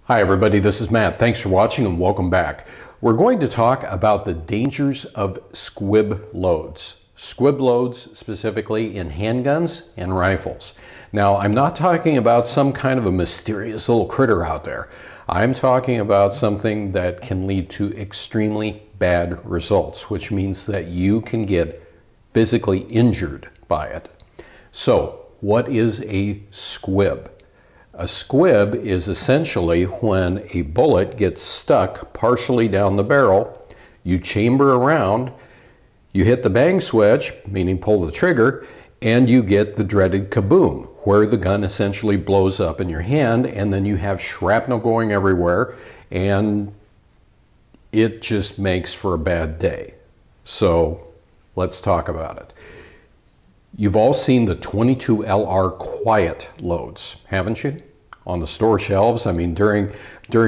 Hi everybody, this is Matt. Thanks for watching and welcome back. We're going to talk about the dangers of squib loads. Squib loads specifically in handguns and rifles. Now, I'm not talking about some kind of a mysterious little critter out there. I'm talking about something that can lead to extremely bad results, which means that you can get physically injured by it. So, what is a squib? A squib is essentially when a bullet gets stuck partially down the barrel, you chamber around, you hit the bang switch, meaning pull the trigger, and you get the dreaded kaboom, where the gun essentially blows up in your hand and then you have shrapnel going everywhere and it just makes for a bad day. So let's talk about it. You've all seen the 22 LR quiet loads, haven't you? On the store shelves. I mean, during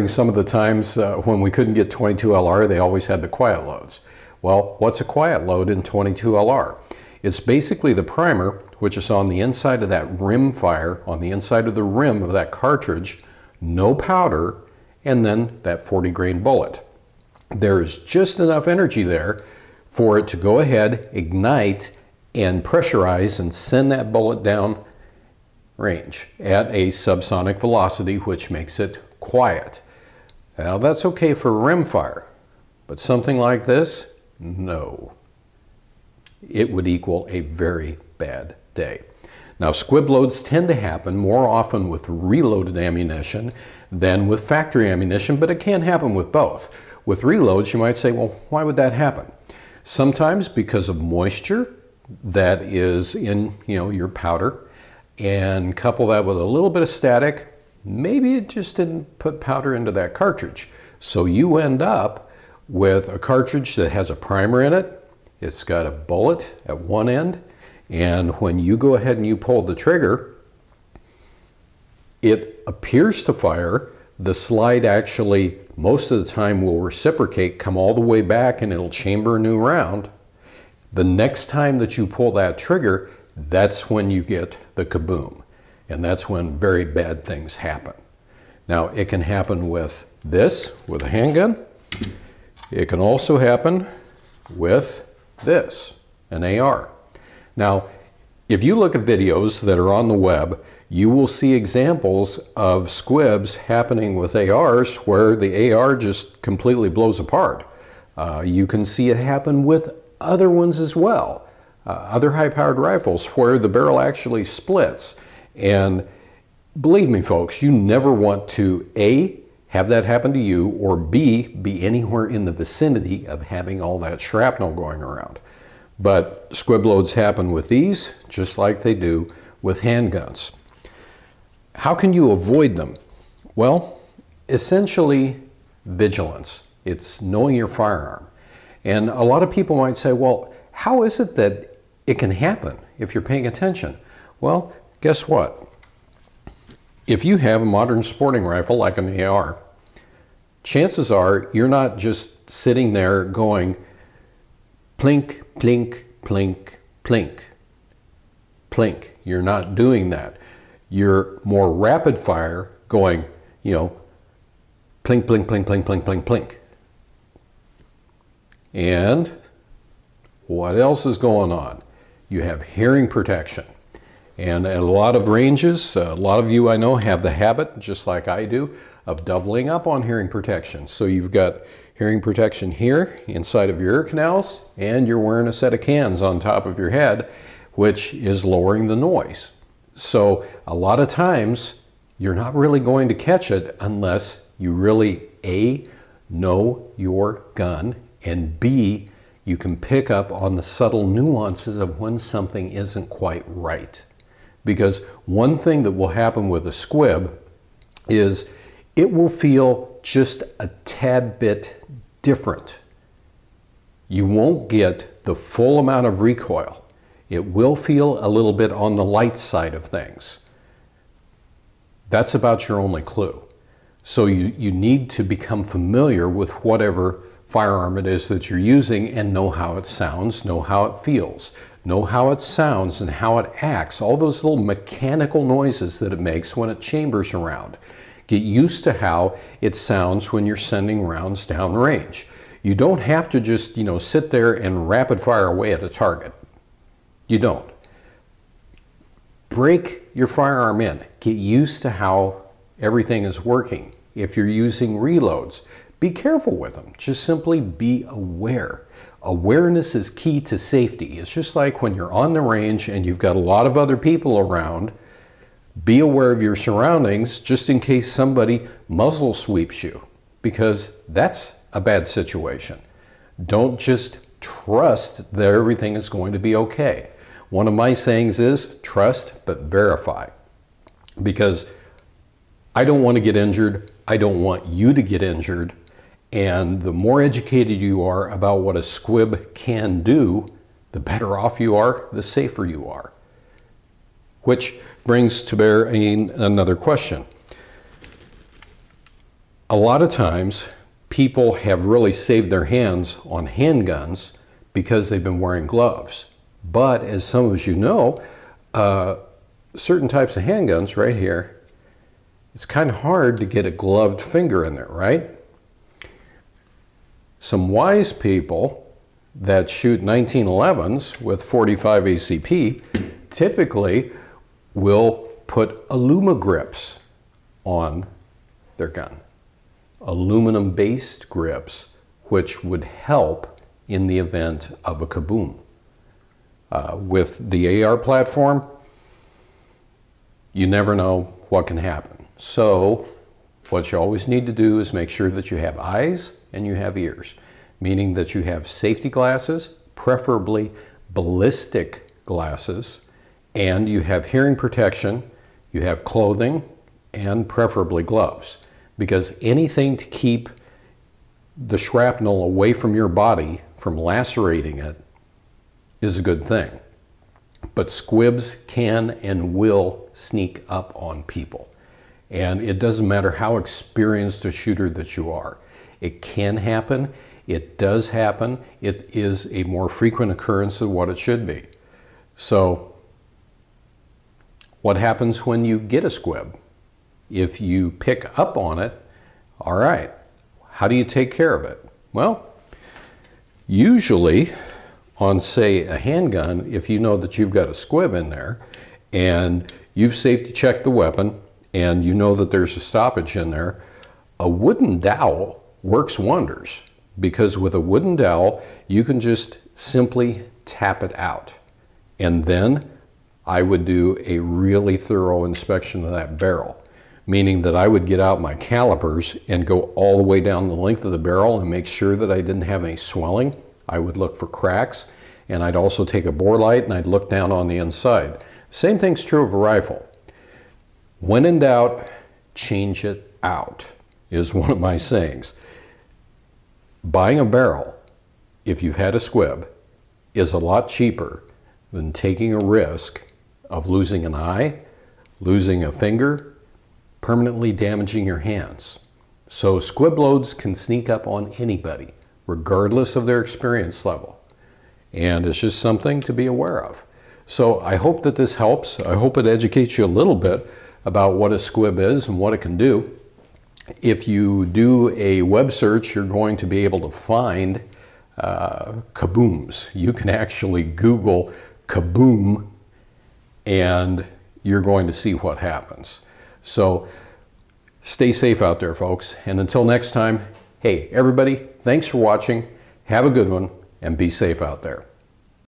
some of the times when we couldn't get 22 LR, they always had the quiet loads. Well, what's a quiet load in 22 LR? It's basically the primer, which is on the inside of that rim fire, on the inside of the rim of that cartridge, no powder, and then that 40 grain bullet. There's just enough energy there for it to go ahead, ignite, and pressurize and send that bullet down range at a subsonic velocity, which makes it quiet. Now that's okay for rim fire, but something like this, no. It would equal a very bad day. Now, squib loads tend to happen more often with reloaded ammunition than with factory ammunition, but it can happen with both. With reloads, you might say, well, why would that happen? Sometimes because of moisture that is in, your powder, and couple that with a little bit of static, maybe it just didn't put powder into that cartridge. So you end up with a cartridge that has a primer in it, it's got a bullet at one end, and when you go ahead and you pull the trigger, it appears to fire. The slide actually, most of the time, will reciprocate, come all the way back, and it'll chamber a new round. The next time that you pull that trigger, that's when you get the kaboom. And that's when very bad things happen. Now, it can happen with this, with a handgun. It can also happen with this, an AR. Now, if you look at videos that are on the web, you will see examples of squibs happening with ARs where the AR just completely blows apart. You can see it happen with other ones as well. Other high-powered rifles where the barrel actually splits. And believe me, folks, you never want to A, have that happen to you, or B, be anywhere in the vicinity of having all that shrapnel going around. But squib loads happen with these just like they do with handguns. How can you avoid them? Well, essentially vigilance. It's knowing your firearm. And a lot of people might say, well, how is it that it can happen if you're paying attention? Well, guess what? If you have a modern sporting rifle like an AR, chances are you're not just sitting there going plink, plink, plink, plink, plink. You're not doing that. You're more rapid fire going, plink, plink, plink, plink, plink, plink, plink. And what else is going on? You have hearing protection. And at a lot of ranges, a lot of you I know have the habit, just like I do, of doubling up on hearing protection. So you've got hearing protection here inside of your ear canals, and you're wearing a set of cans on top of your head, which is lowering the noise. So a lot of times you're not really going to catch it unless you really A, know your gun, and B, you can pick up on the subtle nuances of when something isn't quite right. Because one thing that will happen with a squib is it will feel just a tad bit different. You won't get the full amount of recoil. It will feel a little bit on the light side of things. That's about your only clue. So you need to become familiar with whatever firearm it is that you're using and know how it sounds, know how it feels, know how it sounds and how it acts, all those little mechanical noises that it makes when it chambers around. Get used to how it sounds when you're sending rounds downrange. You don't have to just, sit there and rapid fire away at a target. You don't. Break your firearm in. Get used to how everything is working. If you're using reloads, be careful with them. Just simply be aware. Awareness is key to safety. It's just like when you're on the range and you've got a lot of other people around. Be aware of your surroundings just in case somebody muzzle sweeps you, because that's a bad situation. Don't just trust that everything is going to be okay. One of my sayings is trust but verify, because I don't want to get injured. I don't want you to get injured. And the more educated you are about what a squib can do, the better off you are, the safer you are. Which brings to bear another question. A lot of times people have really saved their hands on handguns because they've been wearing gloves. But as some of you know, certain types of handguns right here, it's kind of hard to get a gloved finger in there, right? Some wise people that shoot 1911s with 45 ACP typically will put aluma grips on their gun. Aluminum-based grips, which would help in the event of a kaboom. With the AR platform, you never know what can happen. So what you always need to do is make sure that you have eyes and you have ears, meaning that you have safety glasses, preferably ballistic glasses, and you have hearing protection, you have clothing, and preferably gloves. Because anything to keep the shrapnel away from your body, from lacerating it, is a good thing. But squibs can and will sneak up on people. And it doesn't matter how experienced a shooter that you are. It can happen. It does happen. It is a more frequent occurrence than what it should be. So what happens when you get a squib? If you pick up on it, all right, how do you take care of it? Well, usually on, say, a handgun, if you know that you've got a squib in there and you've safety checked the weapon and you know that there's a stoppage in there, a wooden dowel works wonders, because with a wooden dowel, you can just simply tap it out. And then I would do a really thorough inspection of that barrel, meaning that I would get out my calipers and go all the way down the length of the barrel and make sure that I didn't have any swelling. I would look for cracks, and I'd also take a bore light and I'd look down on the inside. Same thing's true of a rifle. When in doubt, change it out, is one of my sayings. Buying a barrel, if you've had a squib, is a lot cheaper than taking a risk of losing an eye, losing a finger, permanently damaging your hands. So squib loads can sneak up on anybody, regardless of their experience level. And it's just something to be aware of. So I hope that this helps. I hope it educates you a little bit about what a squib is and what it can do. If you do a web search, you're going to be able to find kabooms. You can actually Google kaboom and you're going to see what happens. So stay safe out there, folks. And until next time, hey, everybody, thanks for watching. Have a good one and be safe out there.